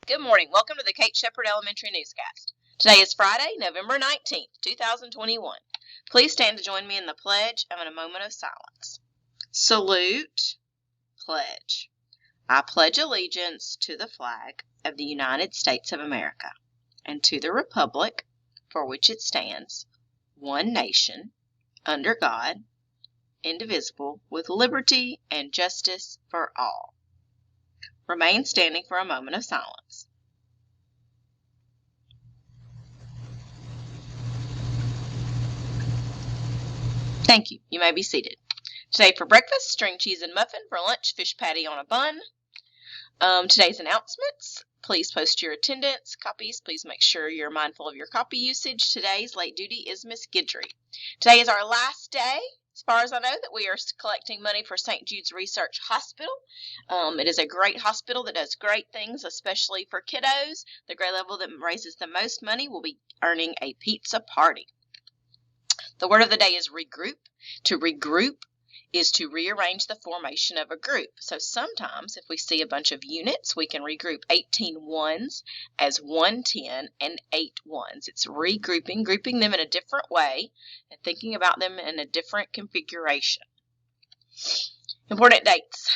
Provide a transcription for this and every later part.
Good morning. Welcome to the Kate Shepherd Elementary Newscast. Today is Friday, November 19th, 2021. Please stand to join me in the pledge and in a moment of silence. Salute, pledge. I pledge allegiance to the flag of the United States of America and to the republic for which it stands, one nation, under God, indivisible, with liberty and justice for all. Remain standing for a moment of silence. Thank you. You may be seated. Today for breakfast, string cheese and muffin. For lunch, fish patty on a bun. Today's announcements. Please post your attendance copies. Please make sure you're mindful of your copy usage. Today's late duty is Miss Guidry. Today is our last day, as far as I know, that we are collecting money for St. Jude's Research Hospital. It is a great hospital that does great things, especially for kiddos. The grade level that raises the most money will be earning a pizza party. The word of the day is regroup. To regroup is to rearrange the formation of a group. So sometimes if we see a bunch of units, we can regroup 18 ones as 1 10 and 8 ones. It's regrouping, grouping them in a different way and thinking about them in a different configuration. Important dates.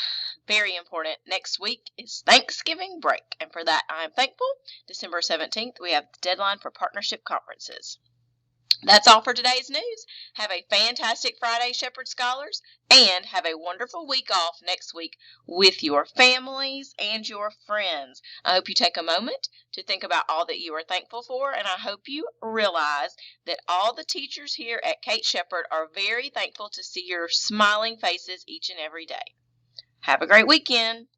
Very important. Next week is Thanksgiving break, and for that I am thankful. December 17th, we have the deadline for partnership conferences. That's all for today's news. Have a fantastic Friday, Shepherd Scholars, and have a wonderful week off next week with your families and your friends. I hope you take a moment to think about all that you are thankful for, and I hope you realize that all the teachers here at Kate Shepherd are very thankful to see your smiling faces each and every day. Have a great weekend.